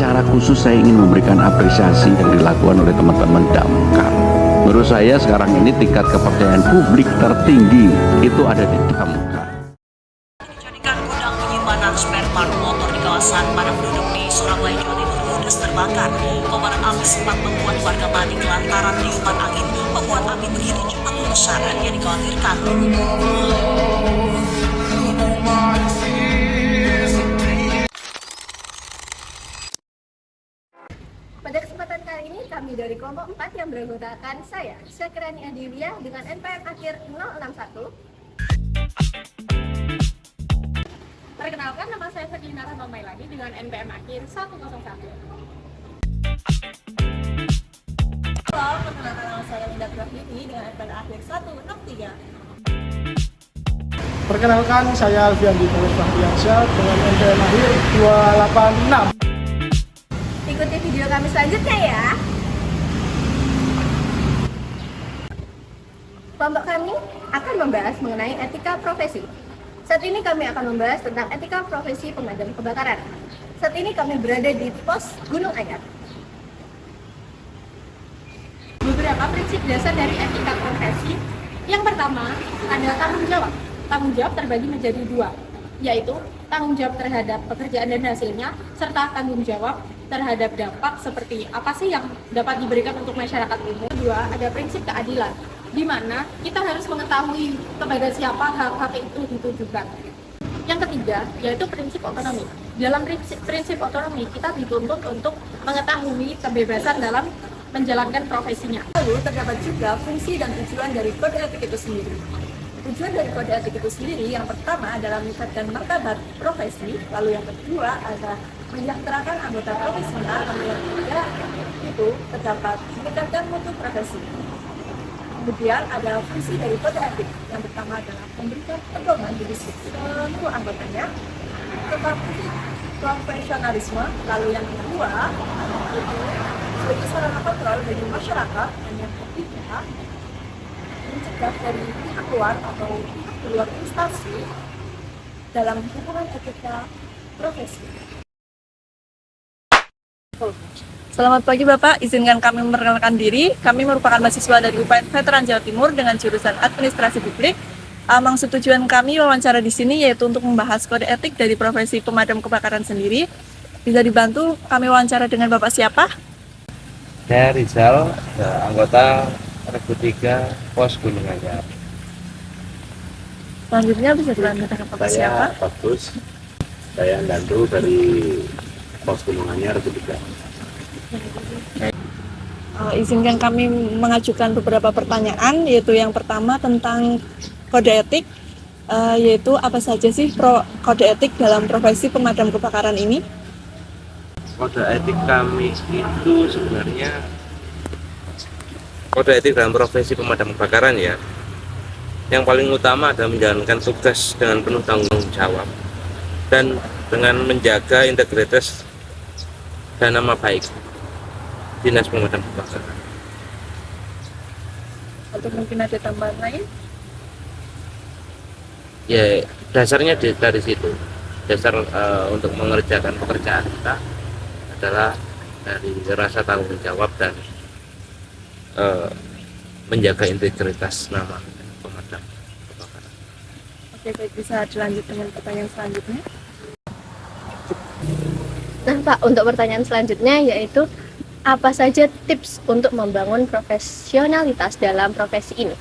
secara khusus saya ingin memberikan apresiasi yang dilakukan oleh teman-teman Damkar. Menurut saya sekarang ini tingkat kepercayaan publik tertinggi itu ada di Damkar. Jadikan gudang penyimpanan spare part motor di kawasan padat penduduk di Surabaya, Jawa Timur ludes terbakar. Kobaran api sempat membuat warga panik lantaran tiupan angin membuat api begitu cepat membesar yang dikhawatirkan. Pada kesempatan kali ini kami dari kelompok 4 yang beranggotakan saya, Syakrani Adilia dengan NPM akhir 061. Perkenalkan, nama saya Ferdinand Rahmamailani dengan NPM akhir 101. Halo, perkenalkan nama saya Linda Prafini dengan NPM akhir 163. Perkenalkan, saya Alfian Dimas Fahriansyah dengan NPM akhir 286. Ikuti video kami selanjutnya ya. Kelompok kami akan membahas mengenai etika profesi. Saat ini kami akan membahas tentang etika profesi pemadam kebakaran. Saat ini kami berada di pos Gunung Anyar. Beberapa prinsip dasar dari etika profesi. Yang pertama adalah tanggung jawab. Tanggung jawab terbagi menjadi dua, yaitu tanggung jawab terhadap pekerjaan dan hasilnya, serta tanggung jawab terhadap dampak seperti apa sih yang dapat diberikan untuk masyarakat umum. Kedua, ada prinsip keadilan, di mana kita harus mengetahui kepada siapa hak-hak itu ditujukan. Yang ketiga, yaitu prinsip otonomi. Dalam prinsip otonomi, kita dituntut untuk mengetahui kebebasan dalam menjalankan profesinya. Lalu, terdapat juga fungsi dan tujuan dari kode etik itu sendiri. Tujuan dari kode etik itu sendiri yang pertama adalah meningkatkan martabat profesi, lalu yang kedua adalah menyejahterakan anggota profesinya, lalu yang ketiga itu terdapat meningkatkan mutu profesi. Kemudian ada fungsi dari kode etik yang pertama adalah memberikan pedoman bagi seluruh anggotanya tentang fungsi profesionalisme, lalu yang kedua itu sebagai sarana kontrol bagi masyarakat, dan yang ketiga mencegah dari pihak luar atau pihak luar instansi dalam hubungan etika profesi. Selamat pagi Bapak, izinkan kami memperkenalkan diri. Kami merupakan mahasiswa dari UPN Veteran Jawa Timur dengan jurusan Administrasi Publik. Maksud tujuan kami wawancara di sini yaitu untuk membahas kode etik dari profesi pemadam kebakaran sendiri. Bisa dibantu kami wawancara dengan Bapak siapa? Saya Rizal, anggota Rekrut 3 Pos Gunung Anyar. Selanjutnya bisa dilanjutkan dengan Bapak siapa? Saya Bagus, saya Dandu dari Pos Gunung Anyar Rekrut 3. Izinkan kami mengajukan beberapa pertanyaan, yaitu yang pertama tentang kode etik, yaitu apa saja sih kode etik dalam profesi pemadam kebakaran ini? Kode etik kami itu sebenarnya kode etik dalam profesi pemadam kebakaran ya. Yang paling utama adalah menjalankan tugas dengan penuh tanggung jawab dan dengan menjaga integritas dan nama baik Dinas Pemadam Kebakaran. Atau mungkin ada tambahan lain? Ya dasarnya dari situ. Dasar untuk mengerjakan pekerjaan kita adalah dari rasa tanggung jawab dan menjaga integritas nama pemadam kebakaran. Oke, baik, bisa dilanjut dengan pertanyaan selanjutnya. Nah Pak, untuk pertanyaan selanjutnya yaitu apa saja tips untuk membangun profesionalitas dalam profesi ini?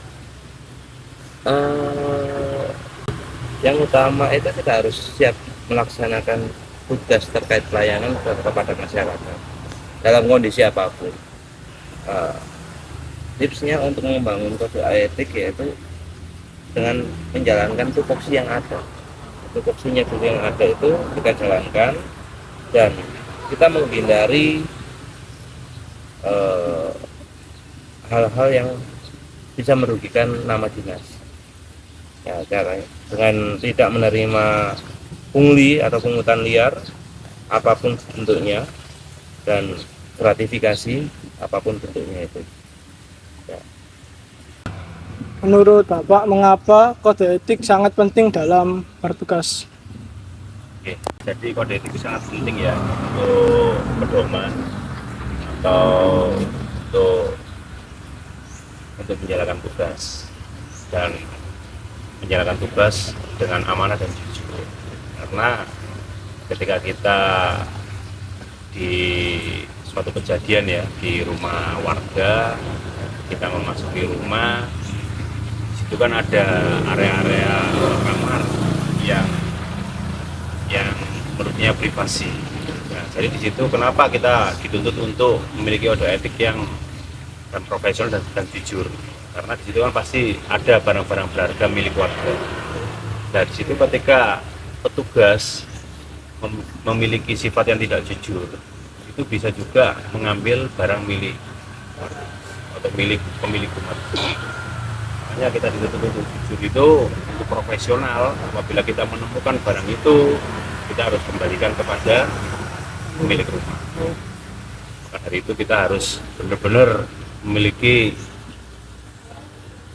Yang utama itu kita harus siap melaksanakan tugas terkait pelayanan kepada masyarakat dalam kondisi apapun. Tipsnya untuk membangun kode etik yaitu dengan menjalankan tupoksi yang ada. Tupoksinya dulu yang ada itu kita jalankan dan kita menghindari hal-hal yang bisa merugikan nama dinas. Ya, caranya dengan tidak menerima pungli atau pungutan liar apapun bentuknya dan gratifikasi apapun bentuknya itu. Ya. Menurut Bapak, mengapa kode etik sangat penting dalam bertugas? Oke, jadi kode etik itu sangat penting ya untuk pedoman atau untuk menjalankan tugas dan menjalankan tugas dengan amanah dan jujur. Karena ketika kita di suatu kejadian ya di rumah warga, kita memasuki rumah, itu kan ada area-area kamar yang menurutnya privasi. Nah, jadi di situ kenapa kita dituntut untuk memiliki kode etik yang profesional dan jujur? Karena di situ kan pasti ada barang-barang berharga milik warga. Nah, di situ ketika petugas memiliki sifat yang tidak jujur, itu bisa juga mengambil barang milik warga atau milik pemilik rumah. Makanya kita dituntut untuk jujur itu untuk profesional. Apabila kita menemukan barang itu, kita harus kembalikan kepada pemilik rumah. Maka dari itu kita harus benar-benar memiliki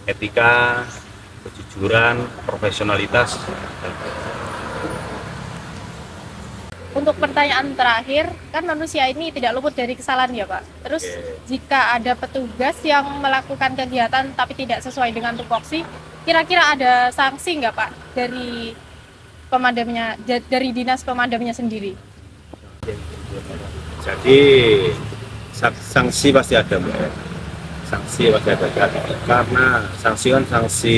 etika, kejujuran, profesionalitas. Untuk pertanyaan terakhir, kan manusia ini tidak luput dari kesalahan ya Pak. Terus jika ada petugas yang melakukan kegiatan tapi tidak sesuai dengan tupoksi, kira-kira ada sanksi nggak Pak dari pemadamnya, dari dinas pemadamnya sendiri? Jadi sanksi pasti ada, Mbak. Sanksi pasti ada karena sanksi kan sanksi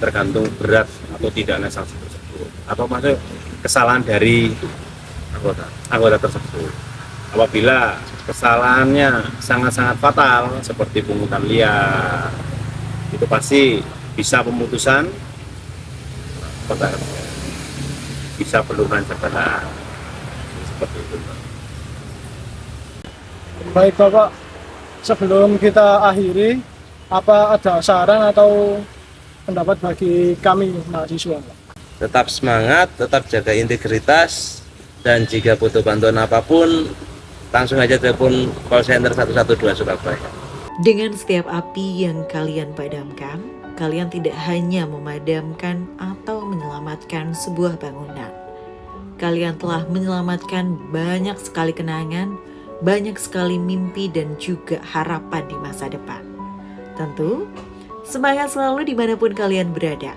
tergantung berat atau tidaknya sanksi tersebut, atau maksudnya kesalahan dari anggota tersebut. Apabila kesalahannya sangat-sangat fatal seperti pungutan liar, itu pasti bisa pemutusan bisa penurunan jabatan seperti itu. Baik Bapak, sebelum kita akhiri, apa ada saran atau pendapat bagi kami mahasiswa? Tetap semangat, tetap jaga integritas, dan jika butuh bantuan apapun langsung aja telepon call center 112 Surabaya. Dengan setiap api yang kalian padamkan, kalian tidak hanya memadamkan atau menyelamatkan sebuah bangunan. Kalian telah menyelamatkan banyak sekali kenangan, banyak sekali mimpi dan juga harapan di masa depan. Tentu, semangat selalu dimanapun kalian berada.